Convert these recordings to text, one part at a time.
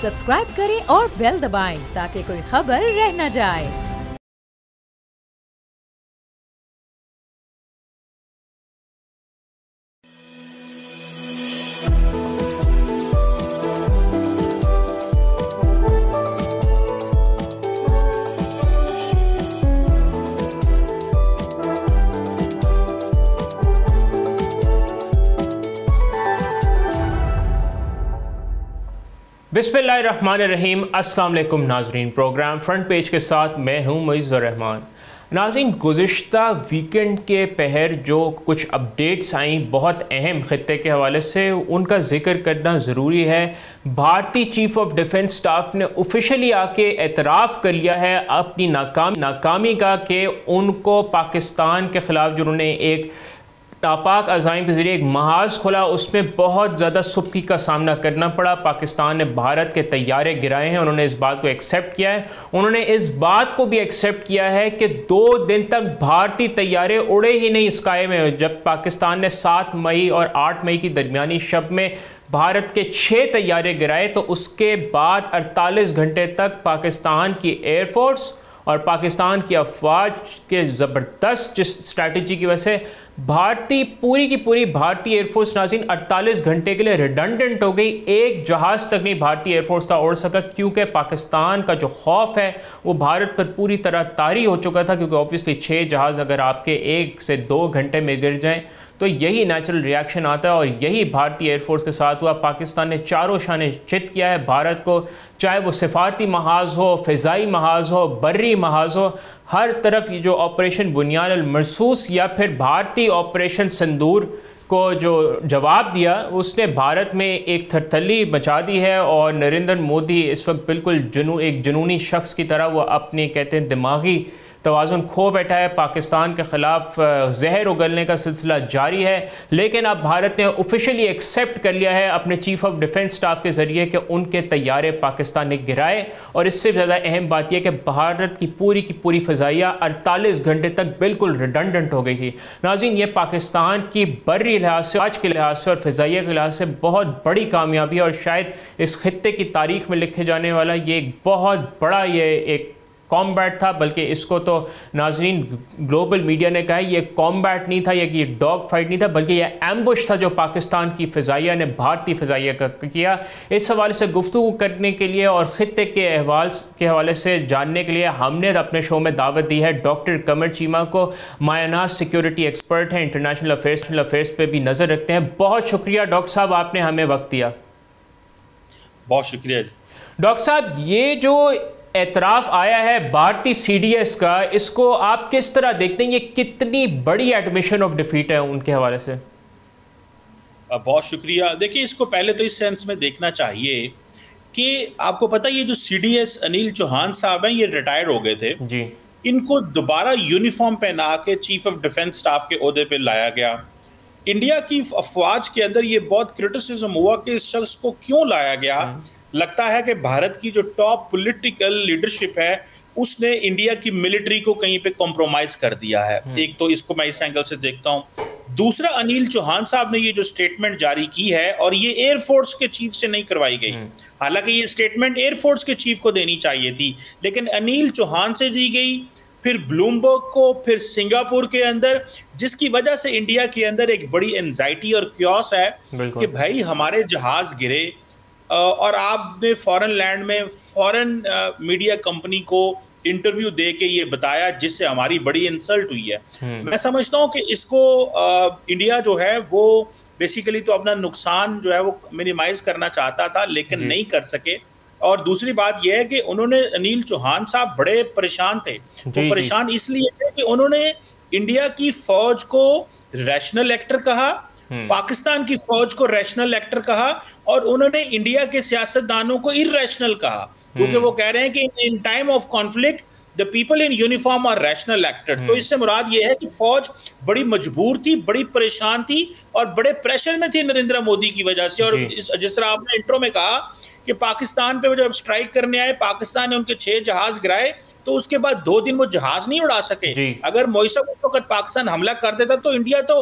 Subscribe करें और bell दबाएं ताकि कोई खबर रह न जाए। बिस्मिल्लाहिर्रहमानिर्रहीम। अस्सलाम वालेकुम नाजरीन, प्रोग्राम फ्रंट पेज के साथ मैं हूं मुइज़्ज़ुर रहमान। नाज़रीन, गुज़िश्ता वीकेंड के पहर जो कुछ अपडेट्स आई बहुत अहम ख़ित्ते के हवाले से, उनका ज़िक्र करना ज़रूरी है। भारतीय चीफ ऑफ डिफेंस स्टाफ ने ऑफिशियली आके एतराफ़ कर लिया है अपनी नाकामी का कि उनको पाकिस्तान के ख़िलाफ़ जो उन्होंने एक नापाक अज़ाइम के ज़रिए एक महाज खोला, उसमें बहुत ज़्यादा सुबकी का सामना करना पड़ा। पाकिस्तान ने भारत के तैयारे गिराए हैं, उन्होंने इस बात को एक्सेप्ट किया है। उन्होंने इस बात को भी एक्सेप्ट किया है कि 2 दिन तक भारतीय तैयारे उड़े ही नहीं स्काई में। जब पाकिस्तान ने 7 मई और 8 मई की दरमियानी शब में भारत के 6 तैयारे गिराए, तो उसके बाद 48 घंटे तक पाकिस्तान की एयरफोर्स और पाकिस्तान की अफवाज के ज़बरदस्त जिस स्ट्रैटेजी की वजह से पूरी की पूरी भारतीय एयरफोर्स नाज़रीन 48 घंटे के लिए रिडंडेंट हो गई। एक जहाज़ तक नहीं भारतीय एयरफोर्स का उड़ सका, क्योंकि पाकिस्तान का जो खौफ है वो भारत पर पूरी तरह तारी हो चुका था। क्योंकि ऑब्वियसली 6 जहाज़ अगर आपके 1 से 2 घंटे में गिर जाएं तो यही नेचुरल रिएक्शन आता है, और यही भारतीय एयरफोर्स के साथ हुआ। पाकिस्तान ने चारों शाने चित किया है भारत को, चाहे वो सिफारती महाज हो, फ़िज़ाई महाज हो, बर्री महाज हो, हर तरफ ये जो ऑपरेशन बुनियाद अल मरसूस या फिर भारतीय ऑपरेशन सिंदूर को जो जवाब दिया, उसने भारत में एक थरथली मचा दी है। और नरेंद्र मोदी इस वक्त बिल्कुल एक जुनूनी शख्स की तरह वो अपने कहते हैं दिमागी तवाज़ुन खो बैठा है। पाकिस्तान के ख़िलाफ़ जहर उगलने का सिलसिला जारी है। लेकिन अब भारत ने ऑफिशियली एक्सेप्ट कर लिया है अपने चीफ ऑफ डिफेंस स्टाफ के ज़रिए कि उनके तैयारे पाकिस्तान ने गिराए। और इससे ज़्यादा अहम बात यह कि भारत की पूरी फ़िज़ाइया 48 घंटे तक बिल्कुल रिडंडेंट हो गई थी। नाज़रीन, ये पाकिस्तान की बर्री लिहाज से, आज के लिहाज से और फ़िज़ाइया के लिहाज से बहुत बड़ी कामयाबी है, और शायद इस खित्ते की तारीख़ में लिखे जाने वाला ये एक बहुत बड़ा एक कॉम्बैट था। बल्कि इसको तो नाजरीन ग्लोबल मीडिया ने कहा ये कॉम्बैट नहीं था, ये डॉग फाइट नहीं था, बल्कि ये एम्बुश था जो पाकिस्तान की फ़िज़ाइया ने भारतीय फ़िज़ाइया का किया। इस हवाले से गुफ्तगू करने के लिए और ख़ित्ते के अहवाल के हवाले से जानने के लिए हमने अपने शो में दावत दी है डॉक्टर कमर चीमा को। मायानाज सिक्योरिटी एक्सपर्ट हैं, इंटरनेशनल अफेयर्स पे भी नज़र रखते हैं। बहुत शुक्रिया डॉक्टर साहब, आपने हमें वक्त दिया। बहुत शुक्रिया डॉक्टर साहब। ये जो एतराफ़ आया है भारतीय सीडीएस का, इसको आप किस तरह देखते हैं? ये कितनी बड़ी एडमिशन ऑफ डिफीट है उनके हवाले से? बहुत शुक्रिया। देखिए, इसको पहले तो इस सेंस में देखना चाहिए कि आपको पता है ये जो सीडीएस अनिल चौहान साहब हैं, ये रिटायर हो गए थे जी। इनको दोबारा यूनिफॉर्म पहना के चीफ ऑफ डिफेंस स्टाफ के ओहदे पे लाया गया। इंडिया की अफवाज के अंदर ये बहुत क्रिटिसिज्म हुआ कि इस शख्स को क्यों लाया गया। लगता है कि भारत की जो टॉप पॉलिटिकल लीडरशिप है उसने इंडिया की मिलिट्री को कहीं पे कॉम्प्रोमाइज कर दिया है। एक तो इसको मैं इस एंगल से देखता हूं। दूसरा, अनिल चौहान साहब ने ये जो स्टेटमेंट जारी की है, और ये एयरफोर्स के चीफ से नहीं करवाई गई। हालांकि ये स्टेटमेंट एयरफोर्स के चीफ को देनी चाहिए थी, लेकिन अनिल चौहान से दी गई, फिर ब्लूमबर्ग को, फिर सिंगापुर के अंदर, जिसकी वजह से इंडिया के अंदर एक बड़ी एंजाइटी और क्योस है कि भाई हमारे जहाज गिरे और आपने फॉरेन लैंड में फॉरेन मीडिया कंपनी को इंटरव्यू दे के ये बताया, जिससे हमारी बड़ी इंसल्ट हुई है। मैं समझता हूँ कि इसको इंडिया जो है वो बेसिकली तो अपना नुकसान जो है वो मिनिमाइज करना चाहता था, लेकिन नहीं कर सके। और दूसरी बात यह है कि उन्होंने, अनिल चौहान साहब बड़े परेशान थे। वो परेशान इसलिए थे कि उन्होंने इंडिया की फौज को रैशनल एक्टर कहा, पाकिस्तान की फौज को रैशनल एक्टर कहा, और उन्होंने इंडिया के सियासतदानों को इरैशनल कहा, क्योंकि वो कह रहे हैं कि in time of conflict the people in uniform are rational actor. तो इससे मुराद ये है कि फौज बड़ी मजबूर थी, बड़ी परेशान थी और बड़े प्रेशर में थी नरेंद्र मोदी की वजह से। और जिस तरह आपने इंट्रो में कहा कि पाकिस्तान पे वो जब स्ट्राइक करने आए, पाकिस्तान ने उनके 6 जहाज गिराए, तो उसके बाद 2 दिन वो जहाज नहीं उड़ा सके। अगर मोइसम उस वक्त पाकिस्तान हमला कर देता तो इंडिया तो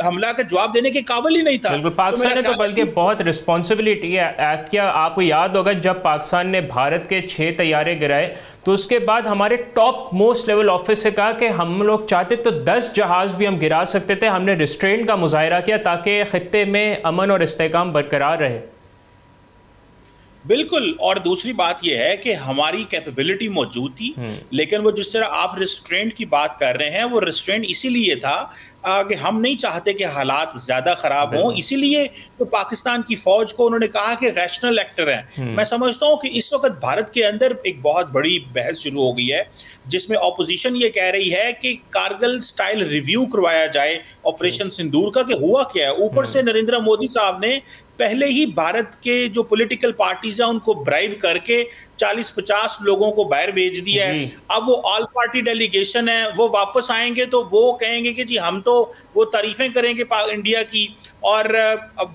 हमला का जवाब देने के काबिल ही नहीं था। बिल्कुल, पाकिस्तान ने तो बल्कि बहुत रिस्पॉन्सिबिलिटी है। क्या आपको याद होगा जब पाकिस्तान ने भारत के 6 तैयारे गिराए तो उसके बाद हमारे टॉप मोस्ट लेवल ऑफिस से कहा कि हम लोग चाहते तो 10 जहाज भी हम गिरा सकते थे। हमने रिस्ट्रेंट का मुजाहरा किया ताकि खित्ते में अमन और इस्तेहकाम बरकरार रहे। बिल्कुल, और दूसरी बात यह है कि हमारी कैपेबिलिटी मौजूद थी, लेकिन वो जिस तरह आप रिस्ट्रेंट की बात कर रहे हैं, वो रिस्ट्रेंट इसीलिए था कि हम नहीं चाहते कि हालात ज्यादा खराब हों, इसीलिए तो पाकिस्तान की फौज को उन्होंने कहा कि रैशनल एक्टर हैं। मैं समझता हूं कि इस वक्त भारत के अंदर एक बहुत बड़ी बहस शुरू हो गई है जिसमें ऑपोजिशन ये कह रही है कि कारगिल स्टाइल रिव्यू करवाया जाए ऑपरेशन सिंदूर का, कि हुआ क्या है। ऊपर से नरेंद्र मोदी साहब ने पहले ही भारत के जो पॉलिटिकल पार्टीज हैं उनको ब्राइब करके 40-50 लोगों को बाहर भेज दिया है। अब वो ऑल पार्टी डेलीगेशन है, वो वापस आएंगे तो वो कहेंगे कि जी हम तो वो तारीफें करेंगे इंडिया की, और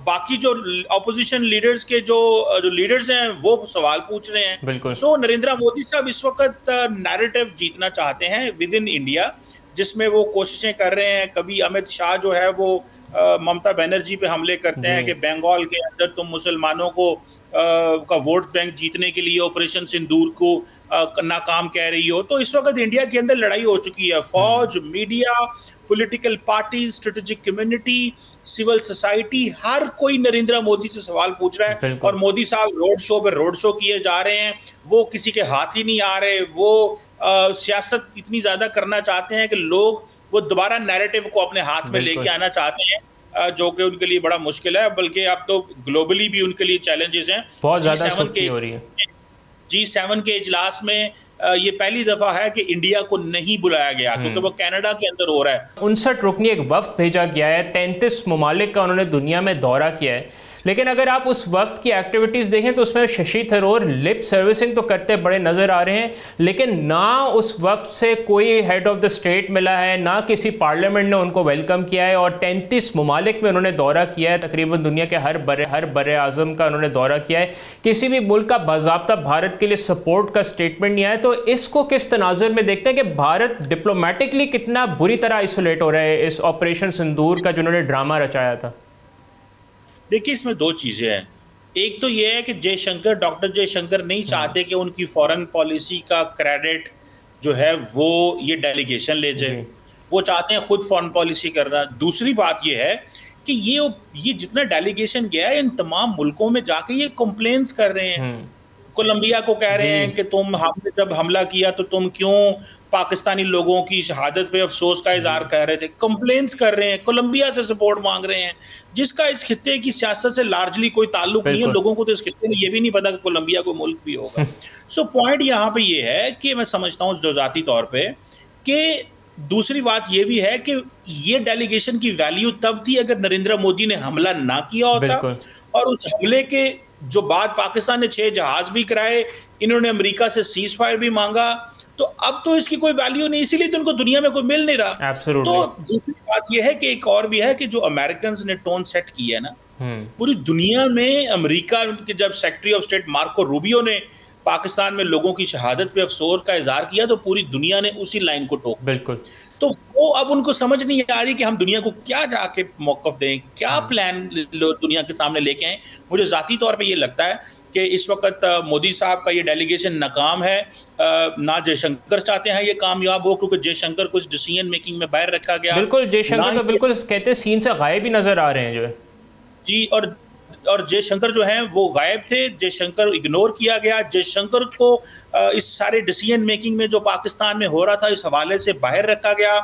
बाकी जो ऑपोजिशन लीडर्स के जो लीडर्स हैं वो सवाल पूछ रहे हैं। सो नरेंद्र मोदी साहब इस वक्त नैरेटिव जीतना चाहते हैं विद इन इंडिया, जिसमें वो कोशिशें कर रहे हैं। कभी अमित शाह जो है वो ममता बनर्जी पे हमले करते हैं कि बंगाल के अंदर तुम मुसलमानों को का वोट बैंक जीतने के लिए ऑपरेशन सिंदूर को नाकाम कह रही हो। तो इस वक्त इंडिया के अंदर लड़ाई हो चुकी है। फौज, media, political party, strategic community, civil society, हर कोई नरेंद्र मोदी से सवाल पूछ रहा है। और मोदी साहब रोड शो पर रोड शो किए जा रहे हैं, वो किसी के हाथ ही नहीं आ रहे। वो सियासत इतनी ज्यादा करना चाहते हैं कि लोग वो दोबारा नैरेटिव को अपने हाथ में लेके आना चाहते हैं, जो कि उनके लिए बड़ा मुश्किल है। बल्कि अब तो ग्लोबली भी उनके लिए चैलेंजेस हैं। बहुत ज्यादा सुर्खी हो रही है। G7 के इजलास में ये पहली दफा है कि इंडिया को नहीं बुलाया गया, क्योंकि वो कनाडा के अंदर हो रहा है। 59 रुकनी एक वफ्द भेजा गया है, 33 ममालिक का उन्होंने दुनिया में दौरा किया है। लेकिन अगर आप उस वफ्द की एक्टिविटीज़ देखें तो उसमें शशि थरूर लिप सर्विसिंग तो करते बड़े नज़र आ रहे हैं, लेकिन ना उस वफ्द से कोई हेड ऑफ द स्टेट मिला है, ना किसी पार्लियामेंट ने उनको वेलकम किया है। और 33 ममालिक में उन्होंने दौरा किया है, तकरीबन दुनिया के हर बरे आज़म का उन्होंने दौरा किया है। किसी भी मुल्क का बाज़ाब्ता भारत के लिए सपोर्ट का स्टेटमेंट नहीं आया। तो इसको किस तनाज़ुर में देखते हैं कि भारत डिप्लोमेटिकली कितना बुरी तरह आइसोलेट हो रहा है इस ऑपरेशन सिंदूर का जिन्होंने ड्रामा रचाया था? देखिए, इसमें दो चीजें हैं। एक तो यह है कि जयशंकर, डॉक्टर जयशंकर नहीं चाहते कि उनकी फॉरेन पॉलिसी का क्रेडिट जो है वो ये डेलीगेशन ले जाए, वो चाहते हैं खुद फॉरेन पॉलिसी करना। दूसरी बात ये है कि ये जितना डेलीगेशन गया है इन तमाम मुल्कों में जाके ये कंप्लेंट्स कर रहे हैं। कोलंबिया को कह रहे हैं कि तुम हमने जब हमला किया तो तुम क्यों पाकिस्तानी लोगों की शहादत पे अफसोस का इजहार कर रहे थे, कंप्लेंट्स कर रहे हैं, कोलंबिया से सपोर्ट मांग रहे हैं, जिसका इस खित्ते की सियासत से लार्जली कोई ताल्लुक नहीं है। लोगों को तो इस खित्ते में ये भी नहीं पता कि कोलंबिया कोई मुल्क भी होगा। सो पॉइंट यहाँ पे ये है कि मैं समझता हूँ जो जाती तौर पे कि दूसरी बात ये भी है कि ये डेलीगेशन की वैल्यू तब थी अगर नरेंद्र मोदी ने हमला ना किया होता, और उस हमले के जो बाद पाकिस्तान ने 6 जहाज भी कराए, इन्होंने अमेरिका से सीज फायर भी मांगा, तो अब तो इसकी कोई वैल्यू नहीं, इसीलिए तो उनको दुनिया में कोई मिल नहीं रहा। तो दूसरी बात यह है कि एक और भी है कि जो अमेरिकन ने टोन सेट किया है ना, पूरी दुनिया में अमेरिका के जब secretary of state Marco Rubio ने पाकिस्तान में लोगों की शहादत पे अफसोस का इजहार किया तो पूरी दुनिया ने उसी लाइन को टोक। बिल्कुल। तो वो अब उनको समझ नहीं आ रही कि हम दुनिया को क्या जाके मौक़िफ़ दें, क्या प्लान दुनिया के सामने लेके आएं। मुझे ज़ाती तौर पे ये लगता है कि इस वक्त मोदी साहब का ये डेलीगेशन नाकाम है। ना जयशंकर चाहते हैं ये कामयाब हो, क्योंकि जयशंकर कुछ डिसीजन मेकिंग में बाहर रखा गया। बिल्कुल, जयशंकर तो बिल्कुल कहते हैं सीन से गायब ही नजर आ रहे हैं जो है जी। और जयशंकर जो हैं वो गायब थे, जयशंकर इग्नोर किया गया। जयशंकर को इस सारे डिसीजन मेकिंग में जो पाकिस्तान में हो रहा था इस हवाले से बाहर रखा गया।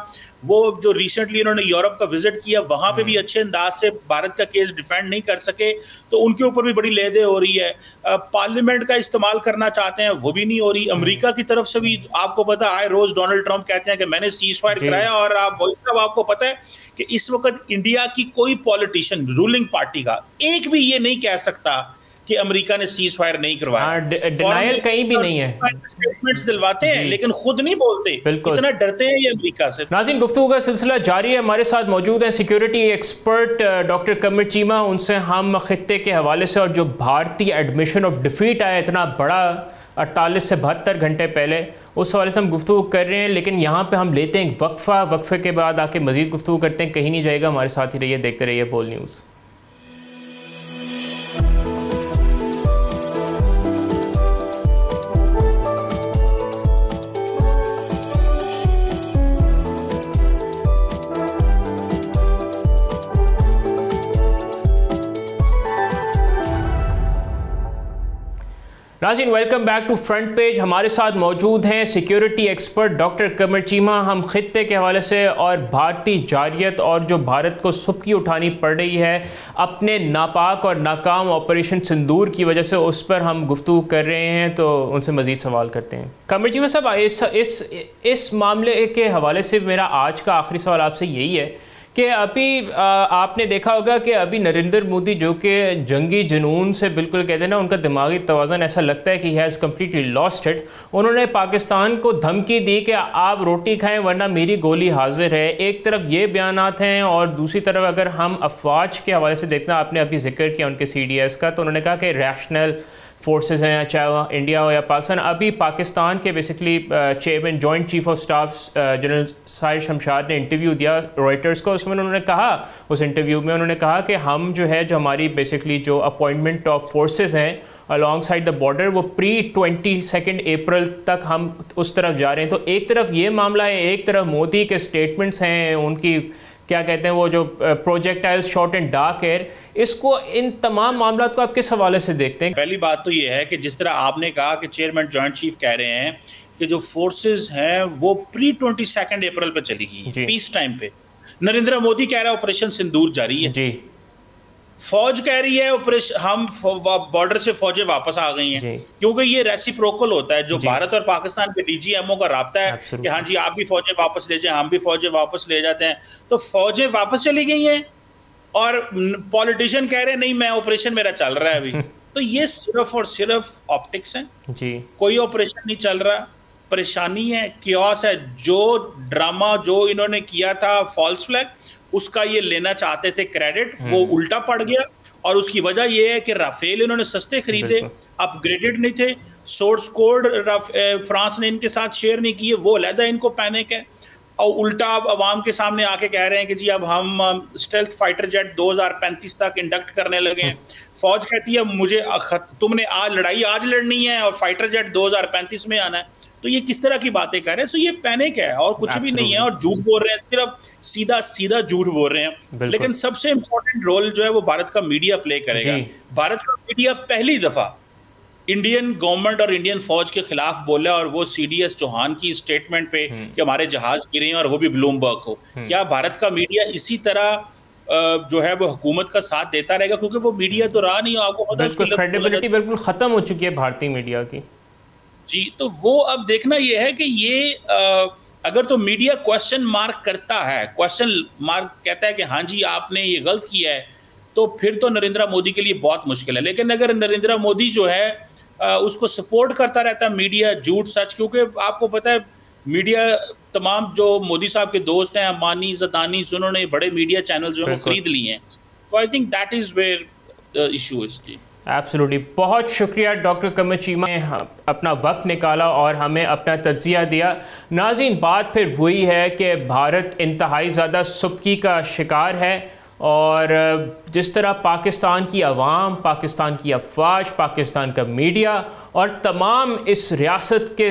वो जो रिसेंटली इन्होंने यूरोप का विजिट किया वहाँ पे भी अच्छे अंदाज से भारत का केस डिफेंड नहीं कर सके, तो उनके ऊपर भी बड़ी लेदे हो रही है। पार्लियामेंट का इस्तेमाल करना चाहते हैं, वो भी नहीं हो रही। अमेरिका की तरफ से भी आपको पता है, रोज डोनाल्ड ट्रंप कहते हैं कि मैंने सीज फायर कराया, और आपको पता है कि इस वक्त इंडिया की कोई पॉलिटिशियन रूलिंग पार्टी का एक भी ये नहीं कह सकता कि अमेरिका ने सीज फायर नहीं करवाया। डिनायल कहीं भी नहीं है, स्टेटमेंट्स दिलवाते हैं लेकिन खुद नहीं बोलते, इतना डरते हैं ये अमेरिका से। नाज़रीन, गुफ्तगू का सिलसिला जारी है। हमारे साथ मौजूद हैं security expert doctor Qamar Cheema. उनसे हम खित्ते के हवाले से और जो भारतीय एडमिशन ऑफ डिफीट आया इतना बड़ा 48 से 72 घंटे पहले, उस हवाले से हम गुफ्तगू कर रहे हैं। लेकिन यहाँ पे हम लेते हैं एक वक्फे के बाद आके मज़ीद गुफ्तगू करते हैं। कहीं नहीं जाएगा, हमारे साथ ही रहिए, देखते रहिए बोल न्यूज़। नाज़रीन, welcome back to front page. हमारे साथ मौजूद हैं security expert doctor Qamar Cheema. हम खित्ते के हवाले से और भारतीय जारियत और जो भारत को सुबकी उठानी पड़ रही है अपने नापाक और नाकाम ऑपरेशन सिंदूर की वजह से, उस पर हम गुफ्तगू कर रहे हैं। तो उनसे मज़ीद सवाल करते हैं। कमर चीमा साहब, इस मामले के हवाले से मेरा आज का आखिरी सवाल आपसे यही है कि अभी आपने देखा होगा कि अभी नरेंद्र मोदी जो कि जंगी जुनून से बिल्कुल कहते हैं ना, उनका दिमागी तवाज़न ऐसा लगता है कि he has completely lost it. उन्होंने पाकिस्तान को धमकी दी कि आप रोटी खाएं वरना मेरी गोली हाजिर है। एक तरफ ये बयानात हैं और दूसरी तरफ अगर हम अफवाज के हवाले से देखते हैं, आपने अभी जिक्र किया उनके CDS का, तो उन्होंने कहा कि रैशनल फोर्सेस हैं, चाहे वह इंडिया हो या पाकिस्तान। अभी पाकिस्तान के basically chairman joint chief of staff general Sahir Shamshad ने इंटरव्यू दिया रॉयटर्स को। उसमें उन्होंने कहा, उस इंटरव्यू में उन्होंने कहा कि हम जो है, जो हमारी बेसिकली जो अपॉइंटमेंट ऑफ फोर्सेस हैं अलॉन्ग साइड द बॉर्डर, वो प्री 22 अप्रैल तक हम उस तरफ जा रहे हैं। तो एक तरफ ये मामला है, एक तरफ मोदी के स्टेटमेंट्स हैं, उनकी क्या कहते हैं वो जो projectile shot and dark air, इसको इन तमाम मामलों को आप किस हवाले से देखते हैं? पहली बात तो ये है कि जिस तरह आपने कहा कि चेयरमैन जॉइंट चीफ कह रहे हैं कि जो फोर्सेस हैं वो प्री 22 अप्रैल पे चली गई, पीस टाइम पे। नरेंद्र मोदी कह रहा है ऑपरेशन सिंदूर जारी है जी। फौज कह रही है ऑपरेशन, हम बॉर्डर से फौजें वापस आ गई हैं, क्योंकि ये रेसिप्रोकल होता है। जो भारत और पाकिस्तान के DGMO का राब्ता है कि हाँ जी आप भी फौजें वापस ले जाएं, हम भी फौजें वापस ले जाते हैं। तो फौजें वापस चली गई हैं और पॉलिटिशियन कह रहे हैं नहीं, मैं ऑपरेशन मेरा चल रहा है अभी। तो ये सिर्फ और सिर्फ ऑप्टिक्स है जी, कोई ऑपरेशन नहीं चल रहा। परेशानी है, कियोस है। जो ड्रामा जो इन्होंने किया था फॉल्स फ्लैग, उसका ये लेना चाहते थे क्रेडिट, वो उल्टा पड़ गया। और उसकी वजह ये है कि राफेल इन्होंने सस्ते खरीदे, अपग्रेडेड नहीं थे। सोर्स कोड फ्रांस ने इनके साथ शेयर नहीं किए, वो अलहदा इनको पैनिक है। और उल्टा अब अवाम के सामने आके कह रहे हैं कि जी अब हम स्टेल्थ फाइटर जेट 2035 तक इंडक्ट करने लगे हैं। फौज कहती है मुझे तुमने आज लड़ाई आज लड़नी है और फाइटर जेट 2035 में आना है। तो ये किस तरह की बातें कर रहे हैं? सो ये पैनिक है और कुछ भी नहीं है, और झूठ बोल रहे हैं, सिर्फ सीधा झूठ बोल रहे हैं। लेकिन सबसे इंपॉर्टेंट रोल जो है वो भारत का मीडिया प्ले करेगा। भारत का मीडिया पहली दफा इंडियन गवर्नमेंट और इंडियन फौज के खिलाफ बोला, और वो CDS चौहान की स्टेटमेंट पे कि हमारे जहाज गिरे हैं, और वो भी ब्लूमबर्ग को। क्या भारत का मीडिया इसी तरह जो है वो हुकूमत का साथ देता रहेगा? क्योंकि वो मीडिया तो रहा नहीं, आपको क्रेडिबिलिटी बिल्कुल खत्म हो चुकी है भारतीय मीडिया की जी। तो वो अब देखना ये है कि ये अगर तो मीडिया क्वेश्चन मार्क करता है, क्वेश्चन मार्क कहता है कि हाँ जी आपने ये गलत किया है, तो फिर तो नरेंद्र मोदी के लिए बहुत मुश्किल है। लेकिन अगर नरेंद्र मोदी जो है उसको सपोर्ट करता रहता है मीडिया, झूठ सच, क्योंकि आपको पता है मीडिया तमाम जो मोदी साहब के दोस्त हैं, अम्बानी, ज़दानी, उन्होंने बड़े मीडिया चैनल जो है वो खरीद लिए हैं। तो I think that is where the issue is जी। एब्सोल्युटली, बहुत शुक्रिया डॉक्टर कमर चीमा ने अपना वक्त निकाला और हमें अपना तज्जिया दिया। नाज़रीन, बात फिर वही है कि भारत इंतहाई ज़्यादा सुबकी का शिकार है, और जिस तरह पाकिस्तान की अवाम, पाकिस्तान की अफवाज, पाकिस्तान का मीडिया और तमाम इस रियासत के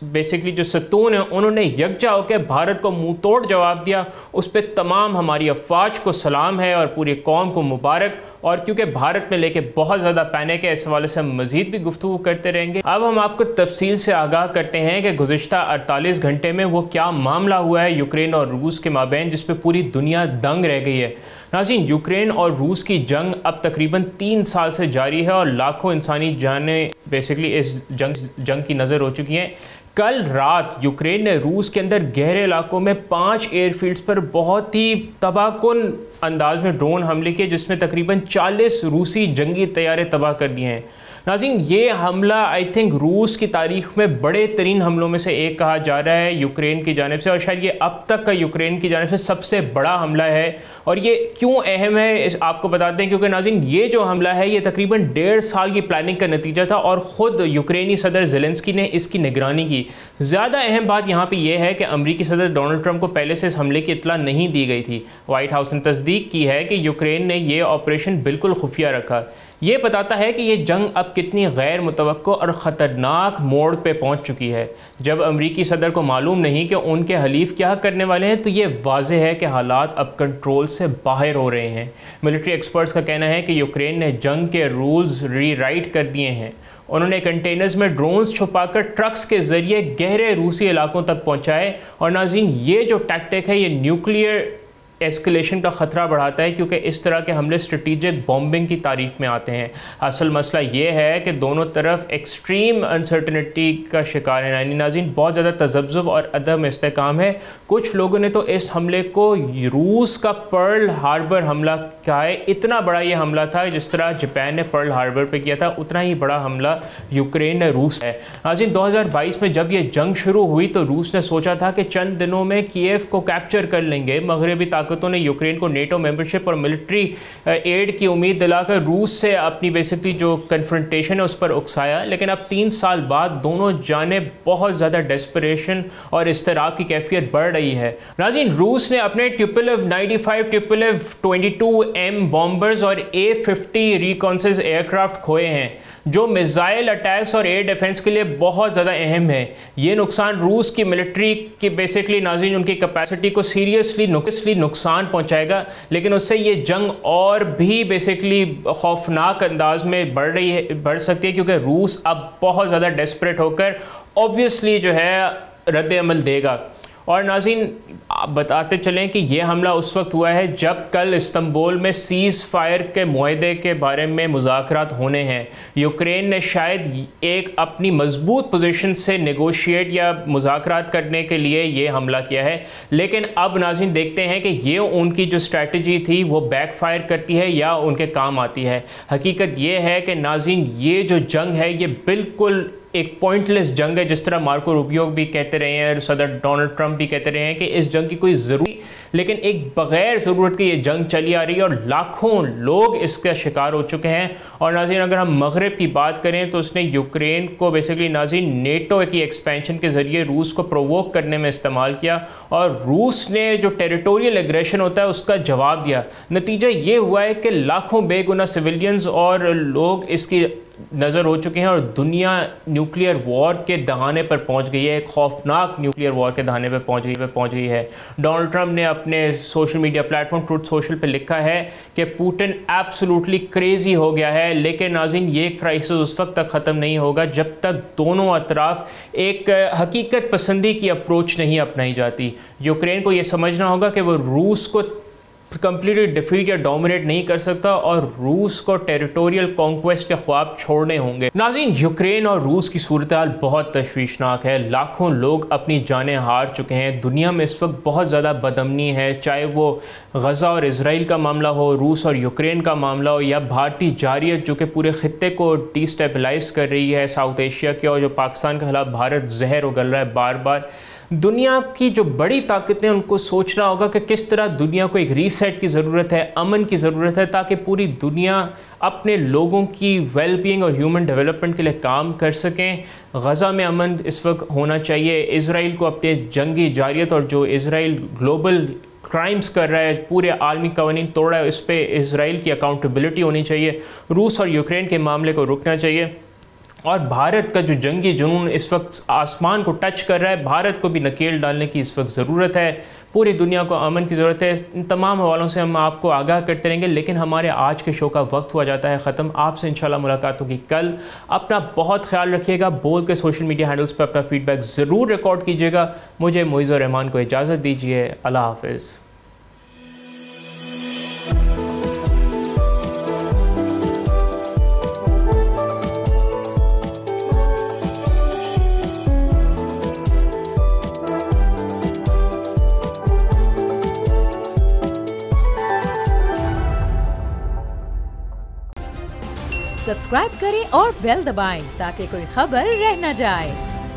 बेसिकली जो सतून हैं, उन्होंने यकजा होकर भारत को मुंह तोड़ जवाब दिया। उस पर तमाम हमारी अफवाज को सलाम है और पूरी कौम को मुबारक। और क्योंकि भारत में लेके बहुत ज़्यादा पैनिक है, इस हवाले से हम मज़ीद भी गुफ्तगू करते रहेंगे। अब हम आपको तफसील से आगाह करते हैं कि गुज़िश्ता 48 घंटे में वो क्या मामला हुआ है यूक्रेन और रूस के माबैन, जिस पर पूरी दुनिया दंग रह गई है। नाज़रीन, यूक्रेन और रूस की जंग अब तकरीबन 3 साल से जारी है और लाखों इंसानी जानें बेसिकली इस जंग की नज़र हो चुकी हैं। कल रात यूक्रेन ने रूस के अंदर गहरे इलाकों में 5 एयरफील्ड्स पर बहुत ही तबाहकुन अंदाज में ड्रोन हमले किए, जिसमें तकरीबन 40 रूसी जंगी तैयारे तबाह कर दिए हैं। नाज़रीन, ये हमला आई थिंक रूस की तारीख में बड़े तरीन हमलों में से एक कहा जा रहा है यूक्रेन की जानिब से, और शायद ये अब तक का यूक्रेन की जानिब से सबसे बड़ा हमला है। और ये क्यों अहम है आपको बताते हैं, क्योंकि नाज़रीन ये जो हमला है ये तकरीबन 1.5 साल की प्लानिंग का नतीजा था और ख़ुद यूक्रेनी सदर ज़ेलेंस्की ने इसकी निगरानी की। ज़्यादा अहम बात यहाँ पर यह है कि अमरीकी सदर डोनाल्ड ट्रंप को पहले से इस हमले की इत्तला नहीं दी गई थी। वाइट हाउस ने तस्दीक की है कि यूक्रेन ने यह ऑपरेशन बिल्कुल खुफिया रखा। ये बताता है कि ये जंग अब कितनी गैर मुतवक्को और ख़तरनाक मोड़ पे पहुंच चुकी है। जब अमरीकी सदर को मालूम नहीं कि उनके हलीफ क्या करने वाले हैं, तो ये वाज़ेह है कि हालात अब कंट्रोल से बाहर हो रहे हैं। मिलिट्री एक्सपर्ट्स का कहना है कि यूक्रेन ने जंग के रूल्स रीराइट कर दिए हैं। उन्होंने कंटेनर्स में ड्रोन्स छुपाकर ट्रक्स के ज़रिए गहरे रूसी इलाकों तक पहुँचाए। और नाज़रीन, ये जो टैक्टिक है ये न्यूक्लियर एस्केलेशन का ख़तरा बढ़ाता है, क्योंकि इस तरह के हमले स्ट्रेटेजिक बॉम्बिंग की तारीफ में आते हैं। असल मसला ये है कि दोनों तरफ एक्सट्रीम अनसर्टनिटी का शिकार है। यानी नाज़रीन, बहुत ज़्यादा तज़ब्ज़ुब और अदम इस्तेकाम है। कुछ लोगों ने तो इस हमले को रूस का पर्ल हार्बर हमला कहा है। इतना बड़ा ये हमला था, जिस तरह जापान ने पर्ल हार्बर पे किया था, उतना ही बड़ा हमला यूक्रेन ने रूस है। नाज़रीन, 2022 में जब ये जंग शुरू हुई तो रूस ने सोचा था कि चंद दिनों में कीव को कैप्चर कर लेंगे। मगरबी ताकतों ने यूक्रेन को नेटो मेंबरशिप और मिलिट्री एड की उम्मीद दिलाकर रूस से अपनी बेसिकली जो कन्फ्रंटेशन है उस पर उकसाया। लेकिन अब 3 साल बाद दोनों जानिब बहुत ज़्यादा डेस्परेशन और इस्तराब की कैफियत बढ़ रही है। नाज़रीन, रूस ने अपने ट्यूपलेव 95, ट्यूपलेव 22M बॉम्बर्स और A50 रिकॉन्सेस एयरक्राफ्ट खोए हैं, जो मिसाइल अटैक्स और एयर डिफेंस के लिए बहुत ज़्यादा अहम है। ये नुकसान रूस की मिलिट्री की बेसिकली नाज़रीन उनकी कैपेसिटी को सीरियसली नुकसान पहुंचाएगा। लेकिन उससे ये जंग और भी बेसिकली खौफनाक अंदाज में बढ़ सकती है, क्योंकि रूस अब बहुत ज़्यादा डेस्परेट होकर ऑब्वियसली जो है रद्द अमल देगा। और नाज़रीन, आप बताते चलें कि यह हमला उस वक्त हुआ है जब कल इस्तांबुल में सीज़ फायर के मुआहदे के बारे में मुज़ाकरात होने हैं। यूक्रेन ने शायद एक अपनी मजबूत पोजीशन से नेगोशिएट या मुज़ाकरात करने के लिए ये हमला किया है। लेकिन अब नाज़रीन देखते हैं कि ये उनकी जो स्ट्रैटेजी थी वो बैकफायर करती है या उनके काम आती है। हकीकत ये है कि नाज़रीन, ये जो जंग है ये बिल्कुल एक पॉइंटलेस जंग है, जिस तरह मार्को रूबियो भी कहते रहे हैं, सदर डोनाल्ड ट्रंप भी कहते रहे हैं कि इस जंग की कोई ज़रूरी, लेकिन एक बग़ैर ज़रूरत की ये जंग चली आ रही है और लाखों लोग इसका शिकार हो चुके हैं। और नाज़रीन, अगर हम मगरब की बात करें तो उसने यूक्रेन को बेसिकली नाज़रीन नेटो की एक्सपेंशन के ज़रिए रूस को प्रोवोक करने में इस्तेमाल किया, और रूस ने जो टेरिटोरियल एग्रेशन होता है उसका जवाब दिया। नतीजा ये हुआ है कि लाखों बेगुनाह सिविलियंस और लोग इसकी नज़र हो चुके हैं और दुनिया न्यूक्लियर वॉर के दहाने पर पहुंच गई है, एक खौफनाक न्यूक्लियर वॉर के दहाने पर पहुंच गई है। डोनाल्ड ट्रंप ने अपने social media platform truth social पर लिखा है कि पुतिन एब्सोल्युटली क्रेजी हो गया है। लेकिन नाज़रीन, ये क्राइसिस उस वक्त तक ख़त्म नहीं होगा जब तक दोनों अतराफ एक हकीकत पसंदी की अप्रोच नहीं अपनाई जाती। यूक्रेन को ये समझना होगा कि वो रूस को कंप्लीटली डिफीट या डोमिनेट नहीं कर सकता और रूस को टेरिटोरियल कॉन्क्वेस्ट के ख्वाब छोड़ने होंगे। नाज़रीन, यूक्रेन और रूस की सूरत हाल बहुत तशवीशनाक है। लाखों लोग अपनी जानें हार चुके हैं। दुनिया में इस वक्त बहुत ज़्यादा बदअमनी है, चाहे वो गज़ा और इसराइल का मामला हो, रूस और यूक्रेन का मामला हो, या भारतीय जारियत जो कि पूरे खित्ते को डिस्टेबलाइज कर रही है साउथ एशिया के, और जो पाकिस्तान के खिलाफ भारत जहर उगल रहा है बार बार। दुनिया की जो बड़ी ताकतें उनको सोचना होगा कि किस तरह दुनिया को एक रीसेट की ज़रूरत है, अमन की ज़रूरत है, ताकि पूरी दुनिया अपने लोगों की वेलबींग और ह्यूमन डेवलपमेंट के लिए काम कर सकें। गज़ा में अमन इस वक्त होना चाहिए। इसराइल को अपने जंगी जारियत और जो इसराइल ग्लोबल क्राइम्स कर रहा है, पूरे आलमी कवानीन तोड़ रहा है, इस पर इसराइल की अकाउंटेबिलिटी होनी चाहिए। रूस और यूक्रेन के मामले को रुकना चाहिए। और भारत का जो जंगी जुनून इस वक्त आसमान को टच कर रहा है, भारत को भी नकेल डालने की इस वक्त ज़रूरत है। पूरी दुनिया को अमन की ज़रूरत है। इन तमाम हवालों से हम आपको आगाह करते रहेंगे। लेकिन हमारे आज के शो का वक्त हुआ जाता है ख़त्म। आपसे इंशाल्लाह मुलाकात होगी कल। अपना बहुत ख्याल रखिएगा। बोल के सोशल मीडिया हैंडल्स पर अपना फीडबैक ज़रूर रिकॉर्ड कीजिएगा। मुझे मोइज़ रहमान को इजाज़त दीजिए। अल्लाह हाफ़िज़। सब्सक्राइब करें और बेल दबाएं ताकि कोई खबर रह न जाए।